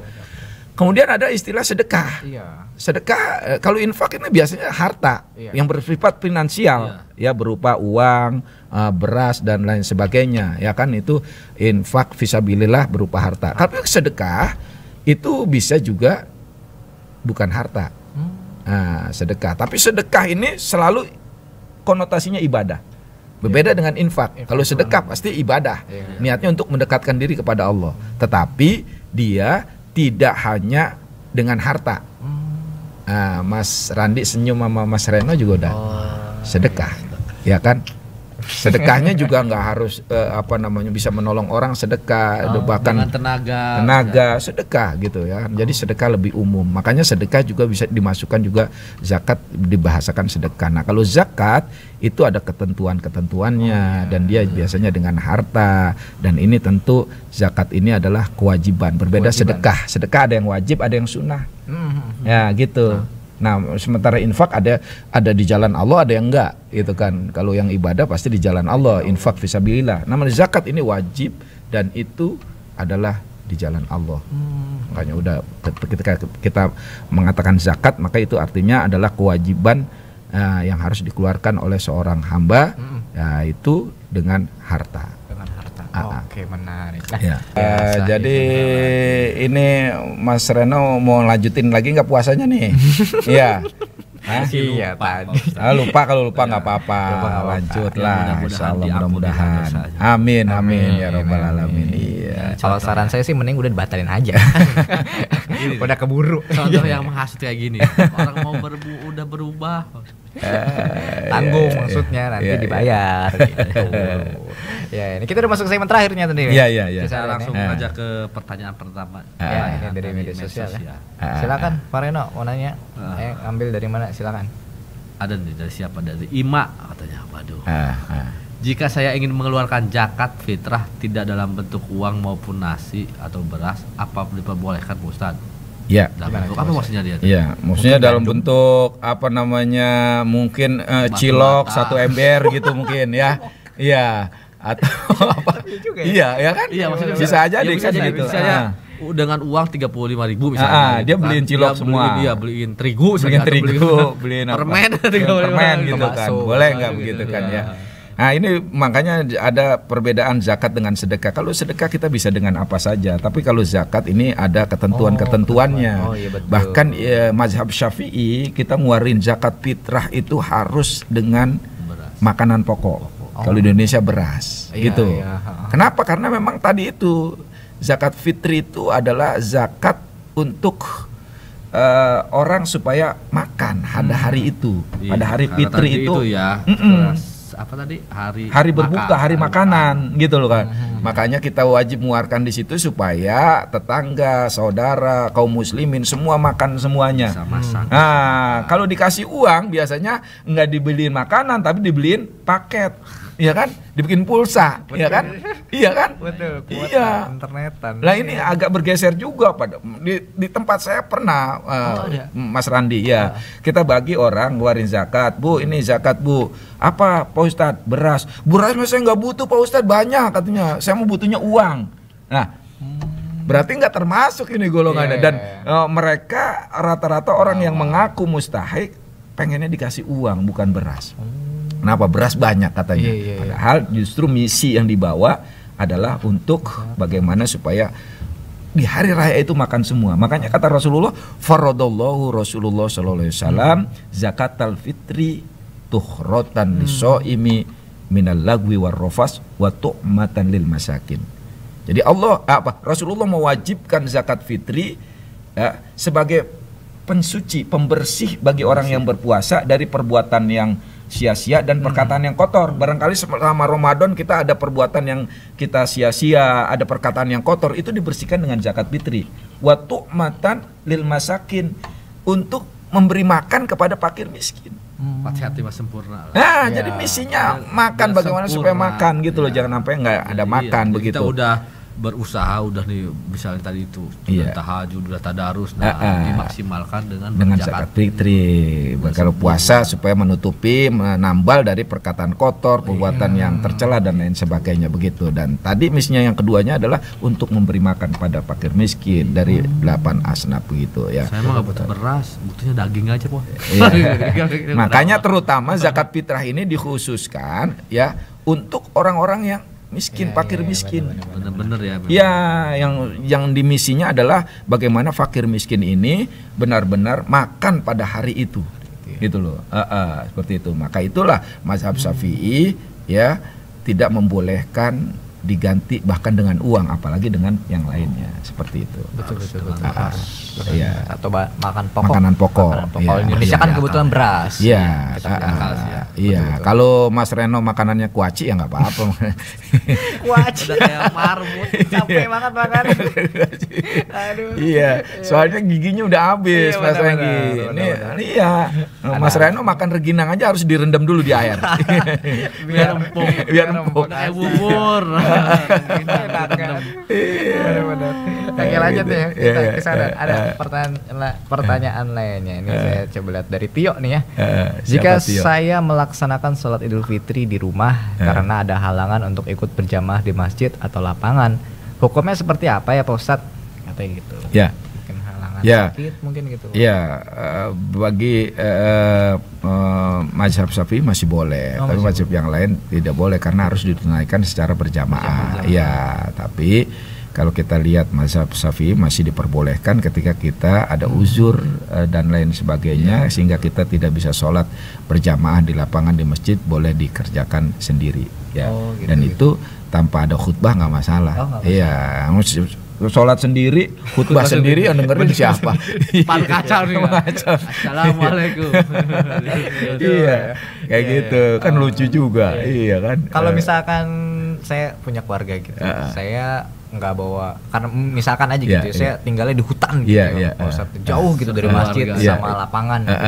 kemudian ada istilah sedekah. Sedekah kalau infak ini biasanya harta yang bersifat finansial ya, berupa uang, beras dan lain sebagainya ya kan, itu infak fisabilillah berupa harta. Tapi sedekah itu bisa juga bukan harta. Sedekah, tapi sedekah ini selalu konotasinya ibadah. Berbeda dengan infak. Kalau sedekah pasti ibadah. Niatnya untuk mendekatkan diri kepada Allah. Tetapi dia tidak hanya dengan harta. Mas Randi senyum sama Mas Reno juga udah sedekah, ya kan? Sedekahnya juga nggak harus bisa menolong orang, sedekah bahkan tenaga sedekah gitu ya. Jadi sedekah lebih umum. Makanya sedekah juga bisa dimasukkan juga zakat, dibahasakan sedekah. Nah kalau zakat itu ada ketentuan-ketentuannya dan dia biasanya dengan harta, dan ini tentu zakat ini adalah kewajiban. Berbeda sedekah ada yang wajib, ada yang sunnah. Ya gitu. Nah, sementara infak ada di jalan Allah, ada yang enggak, gitu kan. Kalau yang ibadah pasti di jalan Allah, infak fisabilillah. Namun zakat ini wajib dan itu adalah di jalan Allah. Makanya udah ketika kita mengatakan zakat, maka itu artinya adalah kewajiban yang harus dikeluarkan oleh seorang hamba, yaitu dengan harta. Oke, menarik. Jadi ini Mas Reno mau lanjutin lagi nggak puasanya nih? Iya. Iya tadi. Lupa, kalau lupa nggak apa-apa. Lanjut lah. Insyaallah, mudah-mudahan. Amin ya robbal alamin. Iya. Kalau saran saya sih mending udah dibatalin aja. Udah keburu. Contoh yang menghasut kayak gini. Orang mau udah berubah. Tanggung maksudnya nanti dibayar gitu. Ya, ini kita udah masuk segmen terakhirnya tadi. Iya. Kita langsung aja ke pertanyaan pertama. Ini dari media sosial ya. Silakan Pak Reno mau nanya. Ambil dari mana? Silakan. Ada nih dari siapa? Dari Ima katanya. Waduh. Jika saya ingin mengeluarkan zakat fitrah tidak dalam bentuk uang maupun nasi atau beras, apa diperbolehkan Ustaz? Ya. Bentuk apa maksudnya dia? Iya, maksudnya dalam bentuk mungkin cilok 1 ember gitu mungkin ya. Iya. Atau apa? Iya, ya kan? Iya, maksudnya bisa aja bisa jadi gitu. Dengan uang 35.000 misalnya. Dia beliin cilok semua. Beliin terigu, beliin permen gitu kan. Boleh nggak begitu kan ya? Nah ini makanya ada perbedaan zakat dengan sedekah. Kalau sedekah kita bisa dengan apa saja, tapi kalau zakat ini ada ketentuan-ketentuannya. Bahkan mazhab Syafi'i kita ngeluarin zakat fitrah itu harus dengan makanan pokok. Kalau di Indonesia beras, gitu. Kenapa? Karena memang tadi itu zakat fitri itu adalah zakat untuk orang supaya makan pada hari itu, pada hari fitri itu ya. apa tadi hari berbuka, hari makanan gitu loh kan. Makanya kita wajib mengeluarkan di situ supaya tetangga, saudara, kaum muslimin semua makan semuanya. Nah, kalau dikasih uang biasanya nggak dibeliin makanan tapi dibeliin paket. Iya kan, dibikin pulsa, iya kan, iya kan, betul, iya, internetan. Nah ini agak bergeser juga pada di tempat saya pernah, Mas Randi, ya, kita bagi orang ngeluarin zakat, Bu, ini zakat Bu, apa Pak Ustadz, beras saya nggak butuh Pak Ustadz, banyak katanya, saya mau butuhnya uang. Nah, berarti nggak termasuk ini golongannya, dan mereka rata-rata orang yang mengaku mustahik pengennya dikasih uang bukan beras. Kenapa? Beras banyak katanya. Padahal justru misi yang dibawa adalah untuk bagaimana supaya di hari raya itu makan semua. Makanya kata Rasulullah, faradallahu Rasulullah sallallahu alaihi wasallam zakatal fitri tuhratan lisoimi minal lagwi warrafas wa tu'matan lil masakin. Jadi Rasulullah mewajibkan zakat fitri sebagai pensuci, pembersih bagi orang yang berpuasa dari perbuatan yang sia-sia dan perkataan yang kotor. Barangkali selama Ramadan kita ada perbuatan yang kita sia-sia, ada perkataan yang kotor, itu dibersihkan dengan zakat fitri. Wa tu'matan lil masakin, untuk memberi makan kepada fakir miskin. Hati mas sempurna. Nah, jadi misinya makan, bagaimana supaya makan gitu loh, jangan sampai nggak ada makan begitu. Kita udah berusaha, udah nih misalnya tadi itu sudah tahajud, udah tadarus, dimaksimalkan dengan zakat fitri. Kalau puasa supaya menutupi, menambal dari perkataan kotor, perbuatan yang tercela dan lain sebagainya begitu. Dan tadi misinya yang keduanya adalah untuk memberi makan pada fakir miskin dari 8 asnaf begitu ya. Saya mah nggak butuh beras, butuhnya daging aja po. Makanya terutama zakat fitrah ini dikhususkan ya untuk orang-orang yang miskin, fakir miskin. Bener-bener ya. Ya, yang dimisinya adalah bagaimana fakir miskin ini benar-benar makan pada hari itu. Gitu loh. Seperti itu. Maka itulah mazhab Syafi'i ya tidak membolehkan diganti bahkan dengan uang, apalagi dengan yang lainnya, seperti itu. Betul. Iya. Atau makanan pokok. Makanan pokok. Ya, Indonesia kan kebetulan beras. Iya. Iya. Kalau Mas Reno makanannya kuaci ya nggak apa-apa. Kuaci. Udah kayak marmut, capek banget makan. Aduh. Iya. Soalnya giginya udah habis, Mas Renggi. Iya. Mas Reno makan reginang aja harus direndam dulu di air. Biar empuk. Kayak bubur. Benar. Oke, lanjut ya. Kita kesana. Ada pertanyaan lainnya. Ini saya coba lihat dari Tio nih ya. Jika saya melaksanakan sholat Idul Fitri di rumah karena ada halangan untuk ikut berjamaah di masjid atau lapangan, hukumnya seperti apa ya Pak Ustadz? Katanya gitu. Ya. Mungkin halangan sakit mungkin gitu. Ya, bagi mazhab Syafi'i masih boleh, tapi mazhab yang lain tidak boleh karena harus ditunaikan secara berjamaah. Ya, tapi kalau kita lihat mazhab Syafi'i masih diperbolehkan ketika kita ada uzur dan lain sebagainya, sehingga kita tidak bisa sholat berjamaah di lapangan di masjid, boleh dikerjakan sendiri ya. Gitu, dan itu tanpa ada khutbah nggak masalah. Iya, sholat sendiri, khutbah sendiri, yang dengerin siapa? Pan kacau nih. Assalamualaikum. Iya, kayak gitu kan lucu juga. Iya kan. Kalau misalkan saya punya keluarga gitu, saya nggak bawa, karena misalkan aja gitu, saya tinggalnya di hutan gitu, jauh gitu dari masjid sama lapangan gitu.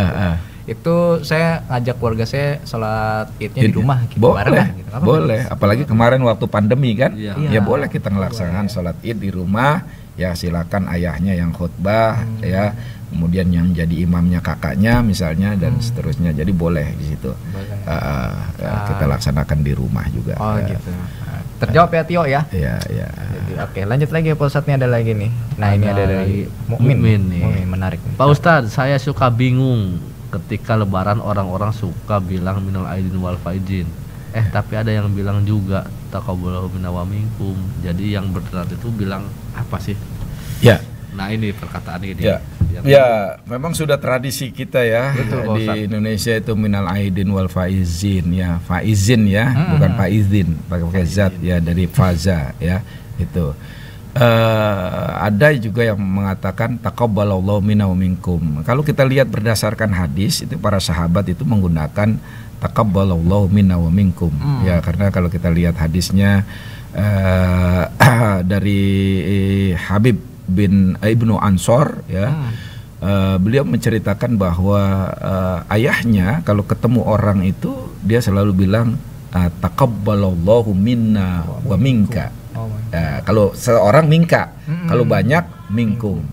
Itu saya ngajak keluarga saya sholat idnya di rumah gitu, boleh, gitu. Boleh, apalagi kemarin waktu pandemi kan, ya boleh kita ngelaksanakan sholat id di rumah, ya silakan ayahnya yang khutbah, ya kemudian yang jadi imamnya kakaknya misalnya dan seterusnya, jadi boleh di situ. Kita laksanakan di rumah juga. Gitu. Terjawab ya Tio ya. Iya. Jadi, oke, lanjut lagi ya Pak Ustadz, ada lagi nih. Nah, ini ada dari Mukmin nih. Mukmin, menarik nih. Pak Ustadz, saya suka bingung ketika lebaran orang-orang suka bilang minal aidin wal faizin. Tapi ada yang bilang juga taqabbalallahu minna wa minkum. Jadi yang benar itu bilang apa sih? Ya. Nah, ini perkataan ini. Ya, memang sudah tradisi kita ya. Betul, di Indonesia itu minal aidin wal faizin ya. Faizin ya, bukan faizin, pakai zat ya, dari faza ya. Itu. Ada juga yang mengatakan taqabbalallahu minna wa minkum. Kalau kita lihat berdasarkan hadis itu, para sahabat itu menggunakan taqabbalallahu minna wa minkum. Ya, karena kalau kita lihat hadisnya dari Habib bin Ibnu Ansor ya, beliau menceritakan bahwa ayahnya kalau ketemu orang itu dia selalu bilang taqabbalallahu minna wa minka. Kalau seorang minka, kalau banyak minkum.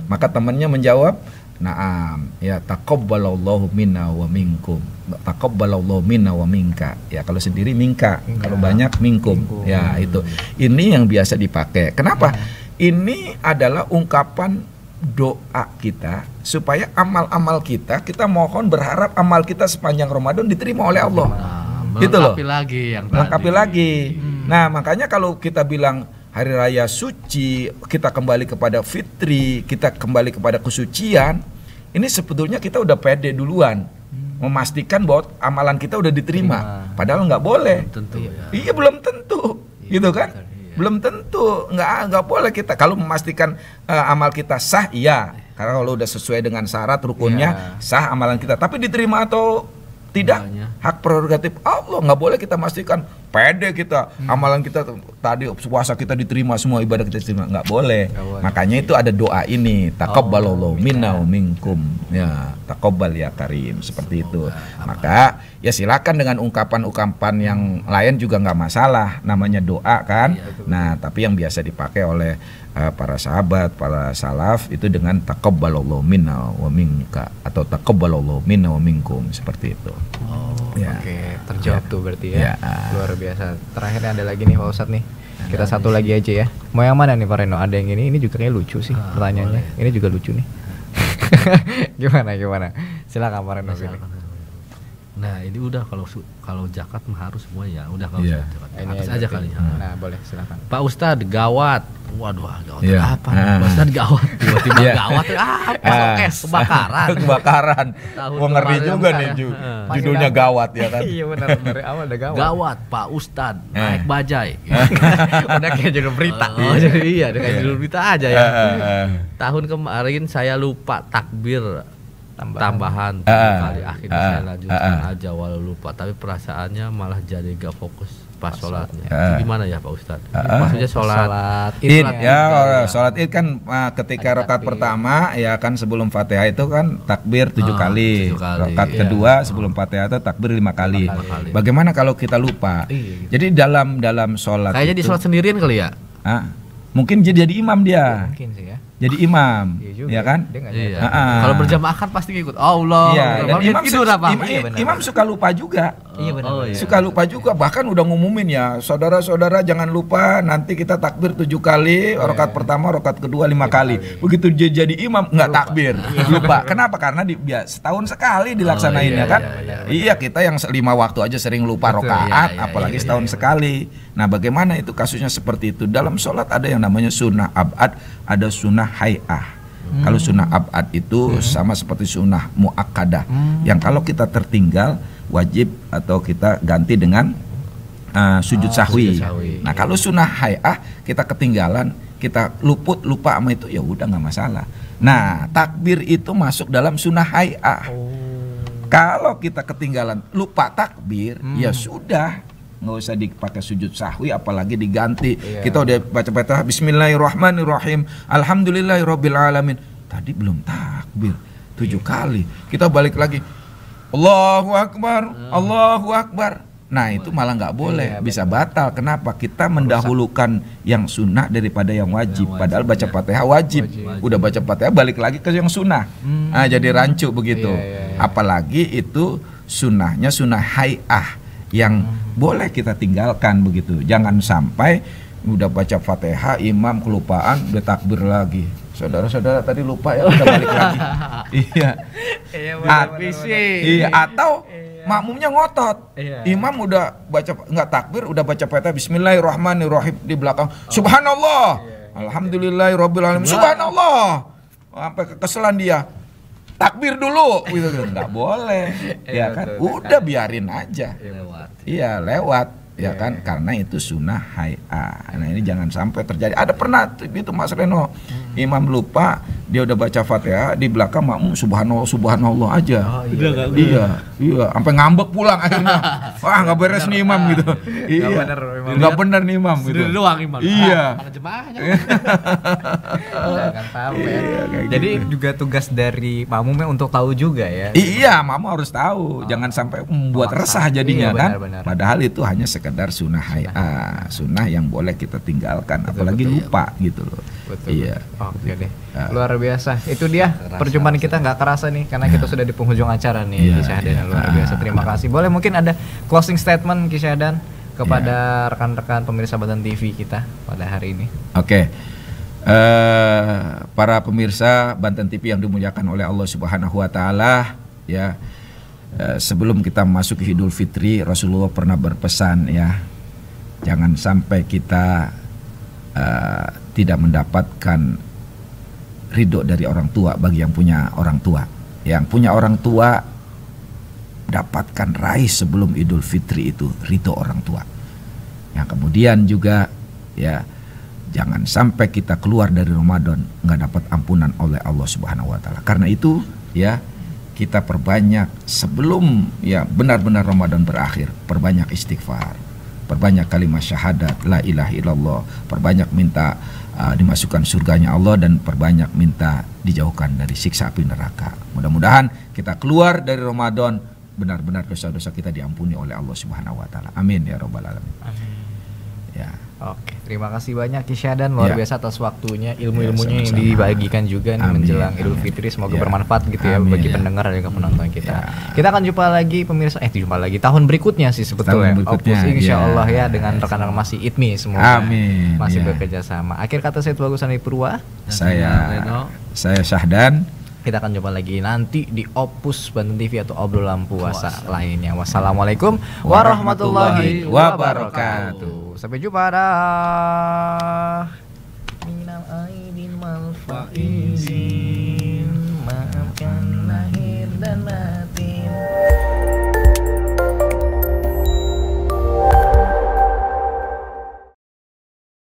Maka temannya menjawab, "Na'am, ya taqabbalallahu minna wa minkum. Taqabbalallahu minna wa minka." Ya, kalau sendiri minka, kalau banyak minkum. Ya, itu. Ini yang biasa dipakai. Kenapa? Ini adalah ungkapan doa kita supaya amal-amal kita mohon berharap amal kita sepanjang Ramadan diterima oleh Allah. Gitu loh. Lengkapi lagi. Nah, makanya kalau kita bilang hari raya suci, kita kembali kepada fitri, kita kembali kepada kesucian, ini sebetulnya kita udah pede duluan, memastikan bahwa amalan kita udah diterima. Padahal nggak boleh. Iya, belum tentu, gitu kan? Belum tentu, nggak boleh kita. Kalau memastikan amal kita sah, iya, karena kalau udah sesuai dengan syarat rukunnya sah amalan kita. Tapi diterima atau tidak, hak prerogatif Allah. Nggak boleh kita memastikan pede kita, amalan kita tadi puasa kita diterima, semua ibadah kita diterima. Nggak boleh. Makanya itu ada doa ini, taqabbalallahu minna wa minkum. Ya, taqabbal ya karim, seperti itu. Maka ya silakan dengan ungkapan-ungkapan yang lain juga nggak masalah, namanya doa kan. Nah, tapi yang biasa dipakai oleh para sahabat, para salaf itu dengan taqabbalallahu minna wa minka atau taqabbalallahu minna wa minkum, seperti itu. Oke, terjawab tuh berarti ya. Luar biasa. Terakhirnya ada lagi nih Pak Ustadz nih. Kita satu lagi aja ya. Mau yang mana nih Pak Reno? Ada yang ini juga kayak lucu sih pertanyaannya. Ini juga lucu nih. Gimana? Silakan Pak Reno pilih. Nah, ini udah kalau zakat mah harus semua ya. Udah kalau zakat. Atas aja kali. Nah, boleh silakan. Pak Ustadz, gawat. Waduh, gawat apa? Pak Ustadz gawat. Tiba-tiba gawat. Kebakaran. Wah, ngeri juga nih judulnya gawat ya kan. Iya benar, dari awal udah gawat. Gawat, Pak Ustadz naik bajai. Udah kayak judul berita. Iya, udah kayak judul berita aja ya. Tahun kemarin saya lupa takbir tambahan 7 kali, akhirnya saya lanjutkan aja walau lupa, tapi perasaannya malah jadi gak fokus pas sholatnya. Gimana ya Pak Ustadz? Maksudnya sholat Id ya, sholat Id kan ketika rakaat pertama ya kan sebelum Fatihah itu kan takbir 7 kali. Rakaat kedua sebelum Fatihah itu takbir 5 kali. Bagaimana kalau kita lupa? Jadi dalam sholat kayaknya di sholat sendirian kali ya? Mungkin jadi imam dia. Mungkin sih ya. Jadi imam, ya kan? Kalau berjamaah kan pasti ikut. Allah. Iya, dan imam suka lupa juga. Iya benar. Suka lupa juga, bahkan udah ngumumin ya, saudara-saudara jangan lupa nanti kita takbir 7 kali, rakaat pertama, rakaat kedua 5 kali. Begitu jadi imam nggak takbir, lupa. Kenapa? Karena setahun sekali dilaksanain ya kan? Iya, kita yang 5 waktu aja sering lupa rakaat, apalagi setahun sekali. Nah, bagaimana itu kasusnya seperti itu? Dalam sholat ada yang namanya sunnah abad, ada sunnah hay'ah. Kalau sunnah abad itu sama seperti sunnah muakkadah, yang kalau kita tertinggal wajib atau kita ganti dengan sujud sahwi. Nah, kalau sunnah hay'ah kita ketinggalan, kita lupa sama itu, ya udah nggak masalah. Nah, takbir itu masuk dalam sunnah hay'ah. Kalau kita ketinggalan lupa takbir, ya sudah, nggak usah dipakai sujud sahwi, apalagi diganti. Kita udah baca Bismillahirrahmanirrahim, Alhamdulillahirabbil alamin. Tadi belum takbir 7 kali, kita balik lagi Allahu Akbar, Allahu Akbar. Nah, itu malah nggak boleh, bisa batal. Kenapa? Kita mendahulukan yang sunnah daripada yang wajib. Padahal baca Fatihah wajib. Udah baca Fatihah balik lagi ke yang sunnah. Nah, jadi rancu begitu. Apalagi itu sunnahnya sunnah hay'ah yang boleh kita tinggalkan begitu. Jangan sampai udah baca Fatihah, imam kelupaan, udah takbir lagi. Saudara-saudara tadi lupa ya, kita balik lagi. Iya, atau makmumnya ngotot. Imam udah baca nggak takbir, udah baca Fatihah Bismillahirrahmanirrahim di belakang. Subhanallah. Alhamdulillahirabbil alamin. Subhanallah. Sampai kekeselan dia. Takbir dulu gitu, nggak boleh. Ya kan? Udah biarin aja. Iya, lewat. ya kan, karena itu sunnah hay'ah. Nah ini jangan sampai terjadi. Ada pernah itu Mas Reno, imam lupa, dia udah baca Fatihah, di belakang makmum subhanallah subhanallah aja. Iya, sampai ngambek pulang akhirnya. Wah nggak beres nih imam gitu. Iya, nggak bener nih imam gitu. Doang imam. Iya. Mana jemaahnya? Jangan sampai. Jadi juga tugas dari makmumnya untuk tahu juga ya. Iya, makmum harus tahu, jangan sampai membuat resah jadinya kan. Padahal itu hanya sekedar sunnah hay'ah, sunnah yang boleh kita tinggalkan, apalagi lupa gitu loh. Iya. Oke deh. Luar biasa. Itu dia perjumpaan kita, nggak kerasa nih karena kita sudah di penghujung acara nih, Ki Syahdan. Luar biasa. Terima kasih. Boleh mungkin ada closing statement Ki Syahdan kepada rekan-rekan pemirsa Banten TV kita pada hari ini. Oke. Para pemirsa Banten TV yang dimuliakan oleh Allah Subhanahu wa taala, ya. Sebelum kita masuk ke Idul Fitri, Rasulullah pernah berpesan ya, jangan sampai kita tidak mendapatkan ridho dari orang tua bagi yang punya orang tua. Yang punya orang tua dapatkan raih sebelum Idul Fitri itu ridho orang tua. Yang kemudian juga ya, jangan sampai kita keluar dari Ramadan nggak dapat ampunan oleh Allah Subhanahu wa taala. Karena itu ya, kita perbanyak sebelum ya benar-benar Ramadan berakhir, perbanyak istighfar, perbanyak kalimat syahadat la ilaha illallah, perbanyak minta dimasukkan surganya Allah, dan perbanyak minta dijauhkan dari siksa api neraka. Mudah-mudahan kita keluar dari Ramadan benar-benar dosa-dosa kita diampuni oleh Allah Subhanahu wa taala. Amin ya rabbal alamin. Amin. Ya. Oke, terima kasih banyak Ki Syahdan, luar biasa atas waktunya, ilmu-ilmunya yang dibagikan juga nih menjelang Idul Fitri. Semoga bermanfaat gitu ya bagi pendengar dan juga penonton kita. Kita akan jumpa lagi pemirsa, jumpa lagi tahun berikutnya sih sebetulnya. Opus insyaallah ya, dengan rekan-rekan masih ITMI semoga masih bekerja sama. Akhir kata saya Tuagusan Purwa. Saya Syahdan. Kita akan jumpa lagi nanti di Opus Banten TV atau obrolan puasa lainnya. Wassalamualaikum warahmatullahi wabarakatuh. Sampai jumpa. Dah. Minal aidin wal faizin.